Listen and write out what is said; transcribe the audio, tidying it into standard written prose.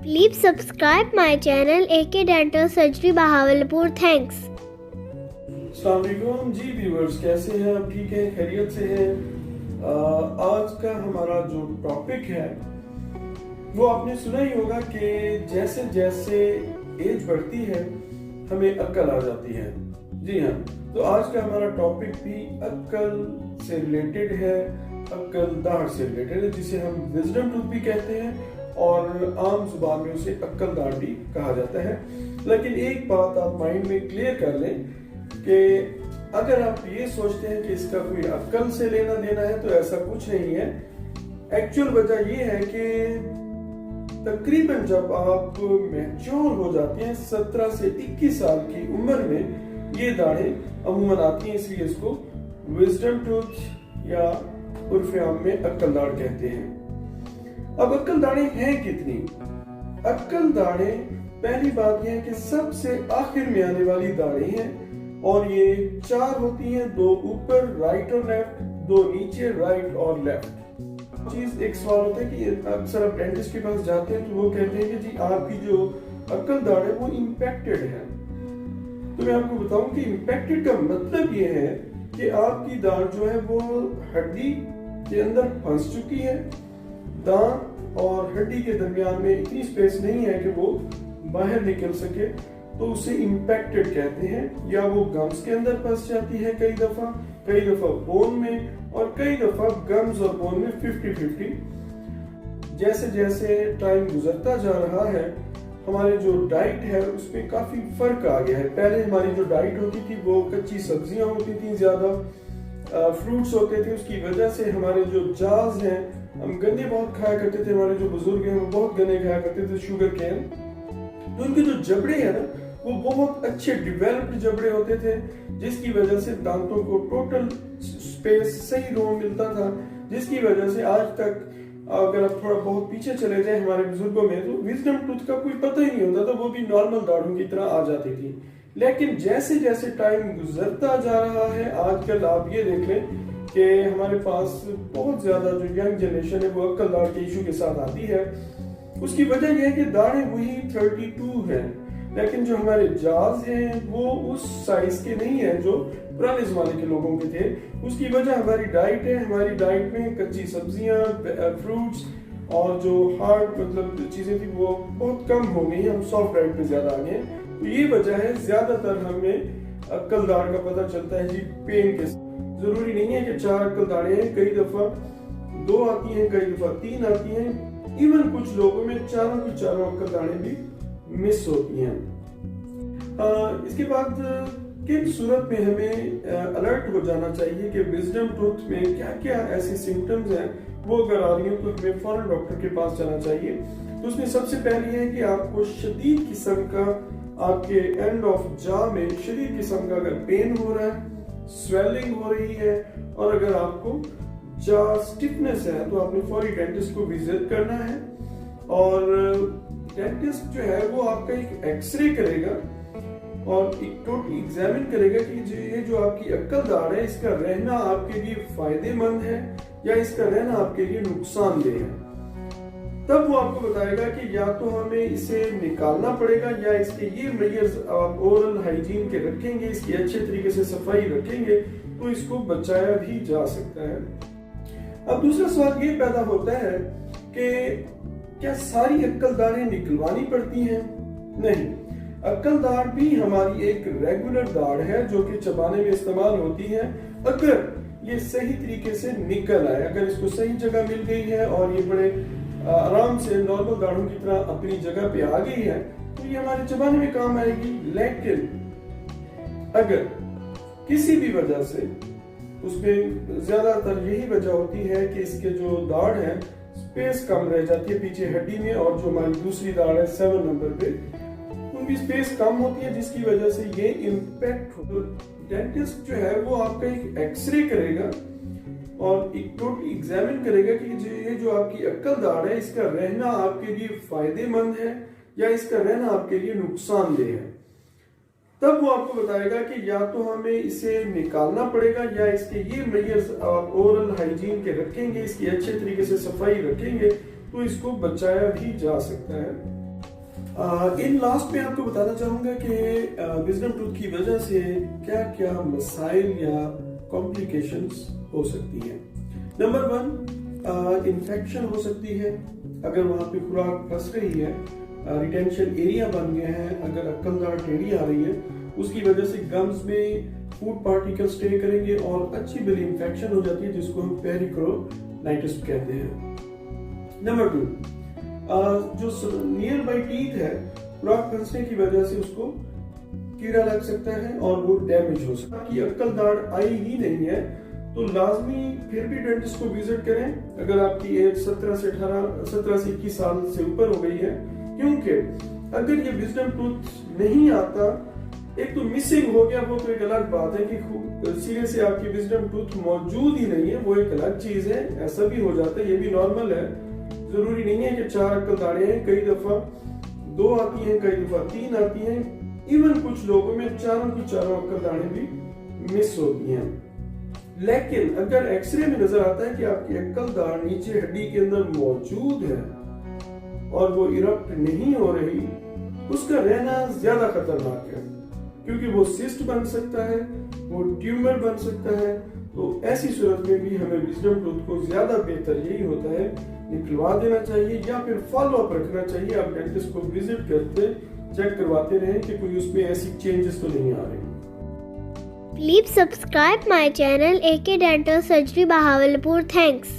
Please subscribe my channel AK Dental Surgery Bahawalpur. Thanks. अस्सलाम वालेकुम जी viewers, कैसे हैं आप? ठीक हैं, खैरियत से हैं? आज का हमारा जो टॉपिक है वो आपने सुना ही होगा कि जैसे जैसे एज बढ़ती है हमें अक्ल आ जाती है। जी हाँ, तो आज का हमारा टॉपिक भी अक्ल से रिलेटेड है, अक्ल दाढ़ से रिलेटेड है, जिसे हम विजडम टूथ भी कहते हैं और आम जुबान में उसे अक्ल दाढ़ भी कहा जाता है। लेकिन एक बात आप माइंड में क्लियर कर लें कि अगर आप ये सोचते हैं कि इसका कोई अक्ल से लेना देना है तो ऐसा कुछ नहीं है। एक्चुअल वजह ये है कि तकरीबन जब आप मैच्योर हो जाते हैं 17 से 21 साल की उम्र में ये दाढ़ें अमूमन आती हैं, इसलिए इसको विजडम टूथ या उर्फ आम में अक्ल दाढ़ कहते हैं। अब अक्ल दाढ़ें हैं कितनी? अक्ल दाढ़ें, पहली बात यह है कि सबसे आखिर में आने वाली दाढ़ें हैं और ये 4 होती हैं, 2 ऊपर राइट और लेफ्ट, 2 नीचे राइट और लेफ्ट। चीज एक सवाल होता है कि अक्सर आप डेंटिस्ट के पास जाते हैं तो वो कहते हैं कि जी आपकी जो अक्ल दाढ़ है वो इम्पैक्टेड है। तो मैं आपको बताऊं कि इम्पैक्टेड का मतलब ये है कि आपकी दाढ़ जो है वो हड्डी के अंदर फंस चुकी है, दांत और हड्डी के दरमियान में इतनी स्पेस नहीं है कि वो बाहर निकल सके, तो उसे इम्पैक्टेड कहते हैं। या वो गम्स के अंदर फंस जाती है कई दफा बोन में, और कई दफा गम्स और बोन में 50-50। जैसे जैसे टाइम गुजरता जा रहा है हमारे जो डाइट है उसमें काफी फर्क आ गया है। पहले हमारी जो डाइट होती थी वो कच्ची सब्जियां होती थी, ज्यादा फ्रूट्स होते थे, उसकी वजह से हमारे जो जाज हैं, हम गन्ने बहुत खाया करते थे, हमारे जो बुजुर्ग हैं वो बहुत गन्ने खाया करते थे, शुगर केन। तो उनके जो जबड़े हैं ना वो बहुत अच्छे डेवलप्ड जबड़े होते थे, जिसकी वजह से दांतों को टोटल स्पेस सही रूम मिलता था, जिसकी वजह से आज तक अगर आप थोड़ा बहुत पीछे चले जाए हमारे बुजुर्गों में तो विजडम टूथ का कोई पता ही नहीं होता था, वो भी नॉर्मल दाढ़ों की तरह आ जाती थी। लेकिन जैसे जैसे टाइम गुजरता जा रहा है आजकल आप ये देख लें कि हमारे पास बहुत ज्यादा जो यंग जनरेशन है वो अक्ल दाढ़ के इशू के साथ आती है। उसकी वजह यह है कि दाढ़ें वही 32 है, लेकिन जो हमारे जाज हैं वो उस साइज के नहीं है जो पुराने जमाने के लोगों के थे। उसकी वजह हमारी डाइट है। हमारी डाइट में कच्ची सब्जियां, फ्रूट्स और जो हार्ड मतलब चीजें थी वो बहुत कम हो गई, हम सॉफ्ट डाइट पे ज्यादा आ गए। तो ये वजह है, ज्यादातर हमें अक्ल दाढ़ का पता चलता है जी पेन के। जरूरी नहीं है कि 4 अक्ल दाढ़ें हैं, कई दफा 2 आती हैं, कई दफा 3 आती हैं। इवन कुछ लोगों में चारों की चारों अक्ल दाढ़ें भी मिस होती हैं। इसके बाद किन सूरत में हमें अलर्ट हो जाना चाहिए कि विजडम टूथ में क्या क्या ऐसे सिम्टम्स हैं, वो अगर आ रही हो तो हमें फौरन डॉक्टर के पास जाना चाहिए। तो उसमें सबसे पहले है कि आपको शदीद किस्म का आपके एंड ऑफ जा में शदीद किस्म का अगर पेन हो रहा है, स्वेलिंग हो रही है, और अगर आपको जा स्टिफनेस है तो आपने फौरी डेंटिस्ट को विजिट करना है। और डेंटिस्ट जो है वो आपका एक एक्सरे करेगा और एक टोटल एग्जामिन करेगा कि ये जो आपकी अक्ल दाढ़ है इसका रहना आपके लिए फायदेमंद है या इसका रहना आपके लिए नुकसानदेह है। तब वो आपको बताएगा कि या तो हमें इसे निकालना पड़ेगा या इसके ये मेजर्स आप ओरल हाइजीन के रखेंगे, इसकी अच्छे तरीके से सफाई रखेंगे तो इसको बचाया भी जा सकता है। अब दूसरा सवाल ये पैदा होता है कि क्या सारी अक्ल दाढ़ें निकलवानी पड़ती हैं? नहीं, अक्ल दाढ़ भी हमारी एक रेगुलर दाढ़ है जो कि चबाने में इस्तेमाल होती है। अगर ये सही तरीके से निकल आए, अगर इसको सही जगह मिल गई है और ये बड़े आराम से नॉर्मल दाढ़ों की तरह अपनी जगह पे आ गई है तो ये हमारे चबाने में काम आएगी। लेकिन अगर किसी भी वजह से, उसमें ज्यादातर यही वजह होती है कि इसके जो दाढ़ है स्पेस कम रह जाती है पीछे हड्डी में, और जो हमारी दूसरी दाढ़ है 7 नंबर पे उनकी स्पेस कम होती है, जिसकी वजह से ये इम्पैक्ट हो। डेंटिस्ट जो है वो आपका एक एक्सरे करेगा और एक टोटल एग्जामिन करेगा कि ये जो आपकी अक्ल दाढ़ है इसका रहना आपके लिए फायदेमंद है या इसका रहना आपके लिए नुकसानदेह है। तब वो आपको बताएगा कि या तो हमें इसे निकालना पड़ेगा या इसके ये मेजर्स आप ओरल हाइजीन के रखेंगे, इसकी अच्छे तरीके से सफाई रखेंगे तो इसको बचाया भी जा सकता है। इन लास्ट में आपको बताना चाहूंगा कि विजडम टूथ की वजह से क्या क्या मसाइल या कॉम्प्लिकेशंस हो सकती हैं। नंबर 1, इन्फेक्शन हो सकती है। अगर वहां पे खुराक फंस रही है, रिटेंशन एरिया बन गया है, अगर अक्कलदाढ़ टेढ़ी आ रही है, उसकी वजह से गम्स में फूड पार्टिकल स्टे करेंगे और अच्छी बड़ी इन्फेक्शन हो जाती है, जिसको हम पेरिकोनाइटिस कहते हैं। नंबर 2, जो नियर बाई टीथ है, खुराक फंसने की वजह से उसको कीड़ा लग सकता है और वो डैमेज हो सकता है। आपकी अक्कलदाढ़ आई ही नहीं है तो लाजमी फिर भी डेंटिस्ट को विजिट करें अगर आपकी एज 17 से 21 साल से ऊपर हो गई है, क्योंकि अगर ये विजडम टूथ नहीं आता, एक तो मिसिंग हो गया वो तो एक अलग बात है कि सीधे से आपकी विजडम टूथ मौजूद ही नहीं है, वो एक अलग चीज है। ऐसा भी हो जाता है, ये भी नॉर्मल है। जरूरी नहीं है कि 4 अक्कलदाढ़ें हैं, कई दफा 2 आती हैं, कई दफा 3 आती हैं। इवन कुछ लोगों में चारों की चारों अक्कलदाढ़ें भी मिस होती हैं। लेकिन अगर एक्सरे में नजर आता है कि आपकी अक्कलदाढ़ नीचे हड्डी के अंदर मौजूद है और वो इरप्ट नहीं हो रही, उसका रहना ज्यादा खतरनाक है, क्योंकि वो सिस्ट बन सकता है, वो ट्यूमर बन सकता है। तो ऐसी सूरत में भी हमें विजडम टूथ को ज्यादा बेहतर यही होता है निकलवा देना चाहिए या फिर फॉलो अप रखना चाहिए। आप डेंटिस्ट को विजिट करते चेक करवाते रहें कि कोई उसमें ऐसी चेंजेस तो नहीं आ रही। Please subscribe my channel AK Dental Surgery Bahawalpur. Thanks.